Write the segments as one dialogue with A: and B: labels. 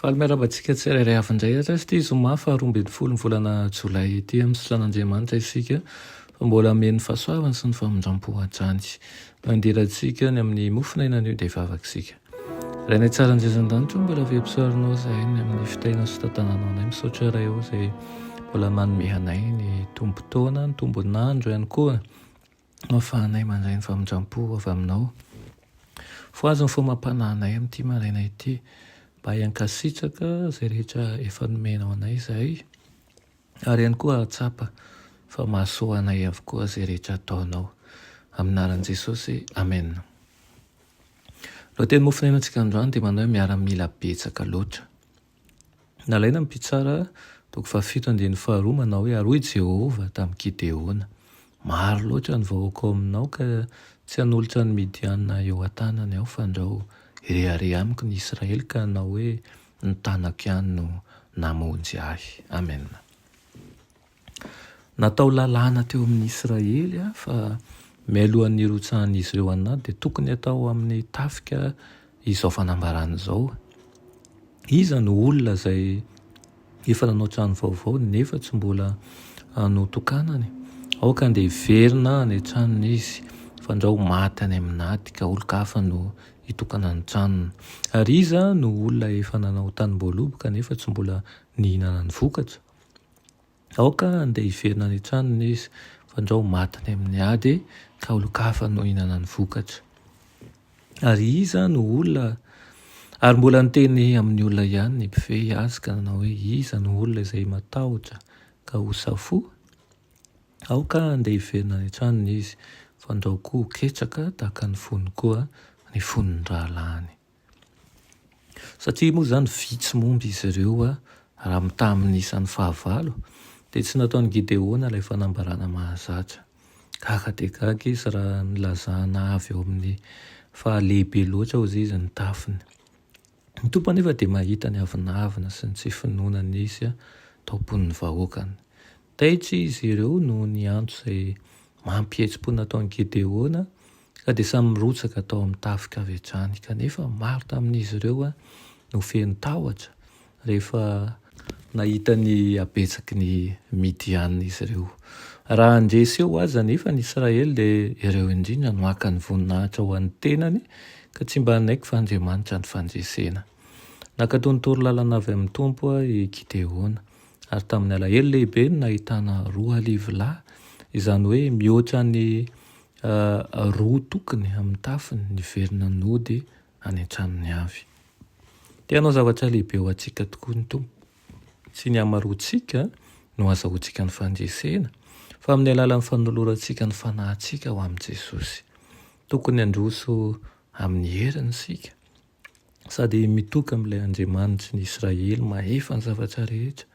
A: Faly miarabantsika tsirairay avy-indray atra sy ity zoma fa 12 volana jolay ity amin'ny sotran'Andriamanitra isika fa mbola men'ny fahasoavany sy ny famindram-po hatrany mandirantsika ny amin'ny mofona inan'io dia vavaksika raha ny tsara anjesan-danitra mbola vempisarinao izay ny amin'ny fitaina sy tantananao anay misaotra iray eo izay mbola manome anay ny tombo-taona ny tombon'andro ihany koa mahafahanay mandray ny famindram-po avy aminao foazy ny fomapana anay amin'ity maraina ity mba hiankasitraka izay rehetra efa nomenao anay izay ary ihany koa atsapa fa mahasoa anay avokoa izay rehetra ataonao aminaran'i Jesosy amen. Lohateny mofona antsika androany dia manao hoe miara-mila betsaka loatra. Nalaina ny mpitsara toko 7:2 manao hoe aroy Jehova tamin'i Gideona. Maro loatra ny vahoaka ao aminao ka tsy hanolotra ny Midianina eo an-tanany aho fa andrao ireare amiko ny Israely ka hanao hoe ny tanako ihany no namonjy ahy. Amen. Natao lalàna teo amin'ny Israely fa mialohan'ny irotsahan'izy ireo anaty dia tokony atao amin'ny tafika izao fanambarana izao. Iza no olona izay efa nanao trano vaovao nefa tsy mbola notokanany? Aoka andeha hiverina any tranony izy fa andrao maty any amin'ady ka olon-kafa no hitokana ny tranony. Ary iza no olona efa nanao tanim-boaloboka nefa tsy mbola nihinana ny vokatra? Aoka andeha hiverina ny tranony izy fa andrao maty any amin'ny ady ka olon-kafa no hihinana ny vokatra. Ary iza no olona ary mbola niteny amin'ny olona ihany ny mpifehy azy ka nanao hoe iza no olona izay matahotra ka ho safo? Aoka andeha hiverina ny tranony izy fa andrao koa ketraka tahaka ny fony koa ny foniny rahalahiny. Satria moa izany vitsy momba izy ireo raha mitaha amin'ny isan'ny 9 dia tsy nataon'ny Gideona ilay fanambarana mahazatra. Kaka dia kaka izy raha nilazana avy eo amin'ny fahalehibe loatra hozy izy ny tafiny. Ny tompo anefa dia mahita ny avinavina sy ny tsy finoanany izy taopon'ny vahoakany. Taitra izy ireo no ny antso izay mampihetsi-po nataon'ny Gideona ka dia samy mirotsaka tao amin'ny tafika avy hatrany kanefa maro tamin'izy ireo no feno tahotra rehefa nahita ny abetsaky ny Midianina izy ireo. Raha andresy eo aza nefa ny Israely dia ireo indrindra no haka ny voninahitra ho an'ny tenany ka tsy mba naiko fa Andriamanitra ny fandresena. Nakatao ny tory lalana avy amin'ny tompo i Gideona ary tamin'ny alahelo lehibe no nahitana 2,000 lahy izany hoe mihoatra ny 2 tokony amin'ny tafiny niverina nody any an-tranony avy. Tianao zavatra lehibe ho antsika tokoa ny tompo. Tsy ny hamaroantsika no azahoantsika ny fandresena fa amin'ny alalan'ny fanolorantsika ny fanahintsika ho amin'i Jesosy. Tokony handroso amin'ny heriny isika sady mitoka amin'ilay Andriamanitra ny Israely mahefa ny zavatra rehetra.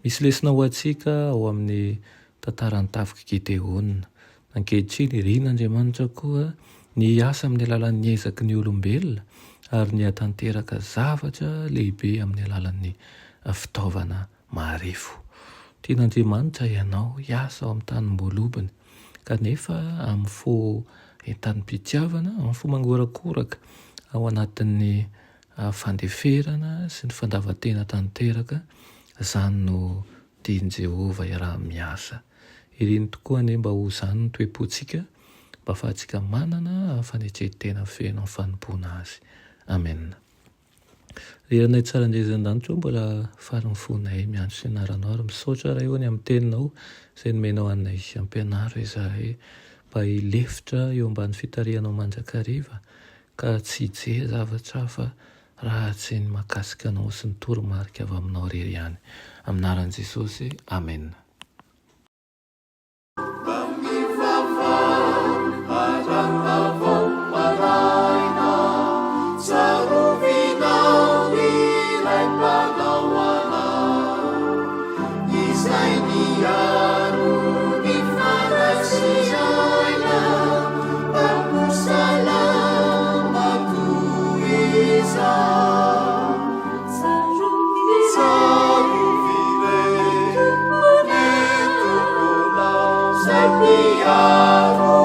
A: Misy lesona ho antsika ao amin'ny tantaran'ny tafika Gideona. Ankehitriny rian'Andriamanitra koa ny asa amin'ny alalan'ny ezaky ny olombelona ary ny hatanteraka zavatra lehibe amin'ny alalan'ny fitaovana marefo. Tian'Andriamanitra ianao hiasa ao amin'ny tanim-boalobany kanefa amin'ny fo entanim-pitiavana, amin'ny fo mangorakoraka ao anatin'ny fandeferana sy ny fandavan-tena tanteraka. Izany no tian'i Jehova iaraha-miasa. Ireny tokoa anie mba ho izany ny toe-pontsika mba ahafahantsika manana fanetretena feno amin'ny fanompoana azy. Amen. Reranay tsara indrezan-danitra mbola farany fonay miandro fianaranao ary misaotra raha eo ny amin'ny teninao izay nomenao anay ampianaro izahay mba hilefitra eo ambany fitarihanao mandrakariva ka tsy hijery zavatra hafa raha tsy ny mahakasika anao sy ny toromarika avy aminao irery ihany. Aminaran'i Jesosy. Amen.
B: Saruvire zay mpiaro